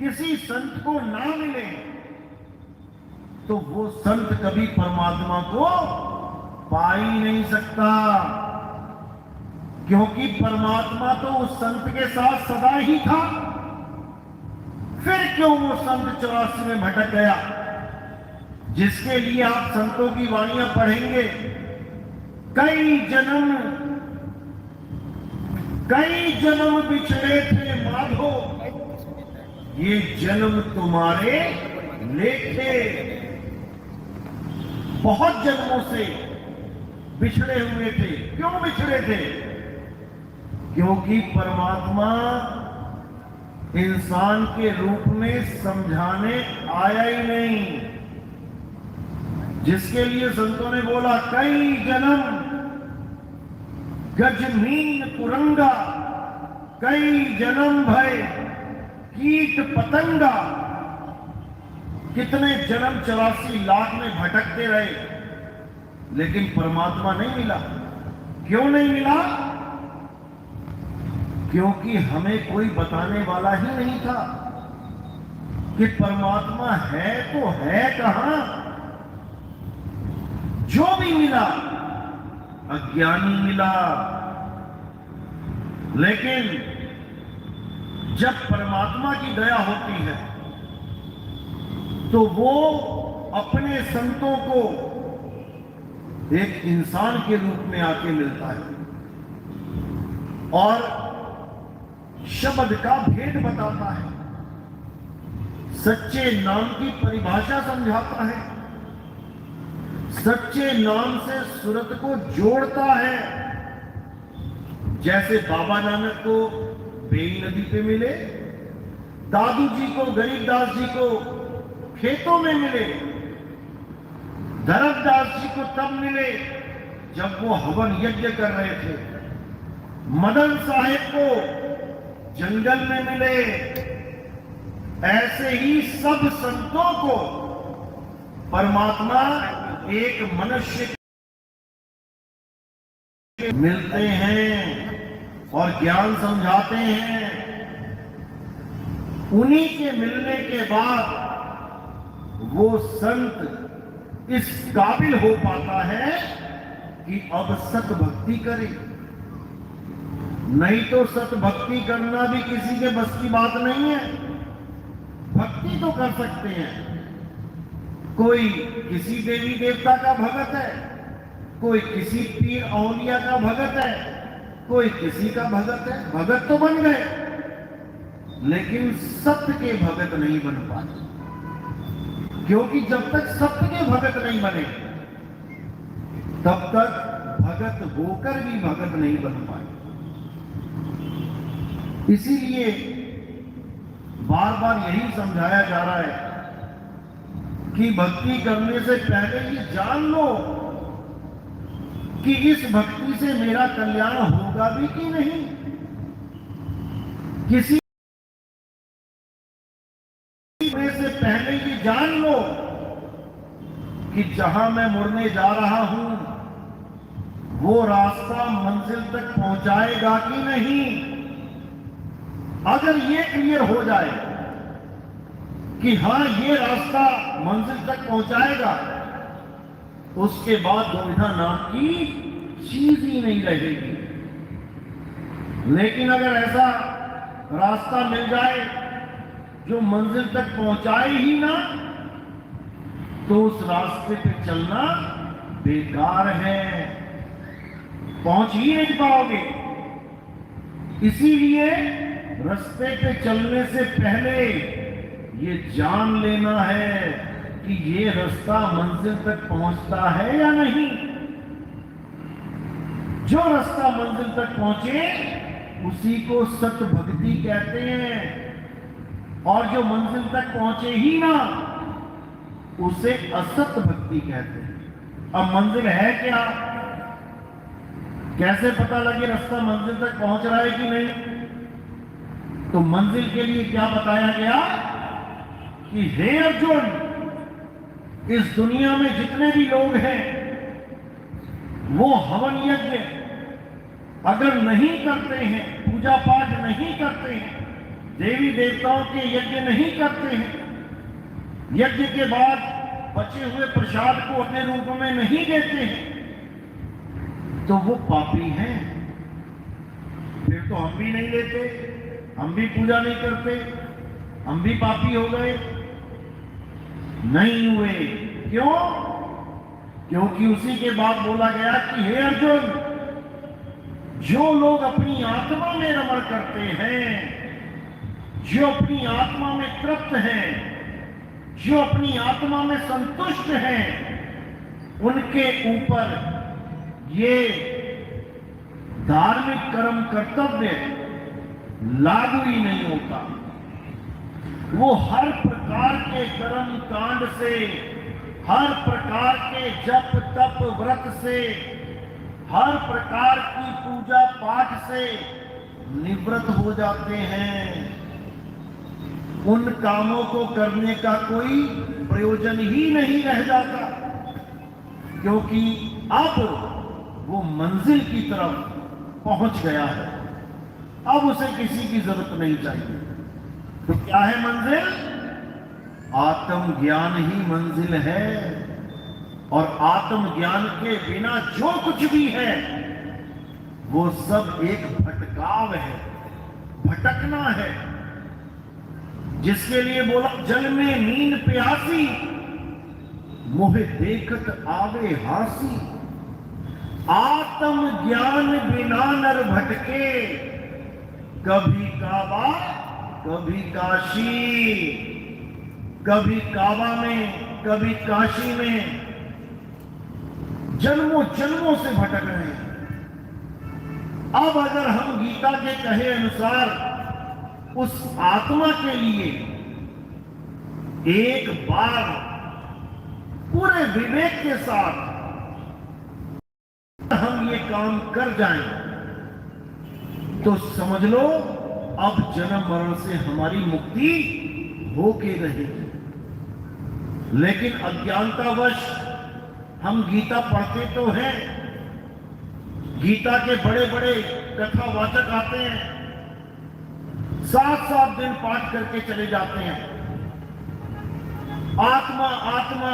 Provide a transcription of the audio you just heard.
किसी संत को ना मिले तो वो संत कभी परमात्मा को पा ही नहीं सकता, क्योंकि परमात्मा तो उस संत के साथ सदा ही था। फिर क्यों वो संत 84 में भटक गया? जिसके लिए आप संतों की वाणियां पढ़ेंगे, कई जन्म बिछड़े थे माधो, ये जन्म तुम्हारे लेखे। बहुत जन्मों से बिछड़े हुए थे। क्यों बिछड़े थे? क्योंकि परमात्मा इंसान के रूप में समझाने आया ही नहीं। जिसके लिए संतों ने बोला कई जन्म गजमीन कुरंगा, कई जन्म भय कीट पतंगा। कितने जन्म 84 लाख में भटकते रहे, लेकिन परमात्मा नहीं मिला। क्यों नहीं मिला? क्योंकि हमें कोई बताने वाला ही नहीं था कि परमात्मा है तो है कहां। जो भी मिला अज्ञानी मिला। लेकिन जब परमात्मा की दया होती है तो वो अपने संतों को एक इंसान के रूप में आके मिलता है और शब्द का भेद बताता है, सच्चे नाम की परिभाषा समझाता है, सच्चे नाम से सूरत को जोड़ता है। जैसे बाबा नानक को बेई नदी पे मिले, दादू जी को, गरीबदास जी को खेतों में मिले, धरमदास जी को तब मिले जब वो हवन यज्ञ कर रहे थे, मदन साहिब को जंगल में मिले। ऐसे ही सब संतों को परमात्मा एक मनुष्य मिलते हैं और ज्ञान समझाते हैं। उन्हीं के मिलने के बाद वो संत इस काबिल हो पाता है कि अब सत भक्ति करे। नहीं तो सत भक्ति करना भी किसी के बस की बात नहीं है। भक्ति तो कर सकते हैं, कोई किसी देवी देवता का भगत है, कोई किसी पीर औलिया का भगत है, कोई किसी का भगत है, भगत तो बन गए, लेकिन सत्य के भगत नहीं बन पाते। क्योंकि जब तक सत्य के भगत नहीं बने तब तक भगत होकर भी भगत नहीं बन पाए। इसीलिए बार बार यही समझाया जा रहा है कि भक्ति करने से पहले ये जान लो कि इस भक्ति से मेरा कल्याण होगा भी कि नहीं। किसी से पहले ये जान लो कि जहां मैं मुड़ने जा रहा हूं वो रास्ता मंजिल तक पहुंचाएगा कि नहीं। अगर ये क्लियर हो जाए कि हां ये रास्ता मंजिल तक पहुंचाएगा, उसके बाद दुविधा नाम की चीज ही नहीं रहेगी। लेकिन अगर ऐसा रास्ता मिल जाए जो मंजिल तक पहुंचाए ही ना, तो उस रास्ते पे चलना बेकार है, पहुंच ही नहीं पाओगे। इसीलिए रास्ते पे चलने से पहले ये जान लेना है कि ये रास्ता मंजिल तक पहुंचता है या नहीं। जो रास्ता मंजिल तक पहुंचे उसी को सत भक्ति कहते हैं, और जो मंजिल तक पहुंचे ही ना उसे असत भक्ति कहते हैं। अब मंजिल है क्या? कैसे पता लगे रास्ता मंजिल तक पहुंच रहा है कि नहीं? तो मंजिल के लिए क्या बताया गया कि हे अर्जुन, इस दुनिया में जितने भी लोग हैं वो हवन यज्ञ अगर नहीं करते हैं, पूजा पाठ नहीं करते हैं, देवी देवताओं के यज्ञ नहीं करते हैं, यज्ञ के बाद बचे हुए प्रसाद को अपने रूप में नहीं देते हैं, तो वो पापी हैं। फिर तो हम भी नहीं लेते, हम भी पूजा नहीं करते, हम भी पापी हो गए? नहीं हुए। क्यों? क्योंकि उसी के बाद बोला गया कि हे अर्जुन, जो लोग अपनी आत्मा में रमण करते हैं, जो अपनी आत्मा में तृप्त हैं, जो अपनी आत्मा में संतुष्ट हैं, उनके ऊपर ये धार्मिक कर्म कर्तव्य लागू ही नहीं होता। वो हर प्रकार के कर्म कांड से, हर प्रकार के जप तप व्रत से, हर प्रकार की पूजा पाठ से निवृत्त हो जाते हैं। उन कामों को करने का कोई प्रयोजन ही नहीं रह जाता, क्योंकि अब वो मंजिल की तरफ पहुंच गया है। अब उसे किसी की जरूरत नहीं चाहिए। तो क्या है मंजिल? आत्म ज्ञान ही मंजिल है, और आत्म ज्ञान के बिना जो कुछ भी है वो सब एक भटकाव है, भटकना है। जिसके लिए बोला जल में नींद प्यासी, मोहे देखत आवे हासी। आत्म ज्ञान बिना नर भटके, कभी काबा कभी काशी, कभी काबा में कभी काशी में, जन्मों जन्मों से भटक रहे हैं। अब अगर हम गीता के कहे अनुसार उस आत्मा के लिए एक बार पूरे विवेक के साथ हम ये काम कर जाएं, तो समझ लो अब जन्म मरण से हमारी मुक्ति होके रहेगी। लेकिन अज्ञानतावश हम गीता पढ़ते तो हैं, गीता के बड़े बड़े कथावाचक आते हैं, 7-7 दिन पाठ करके चले जाते हैं, आत्मा आत्मा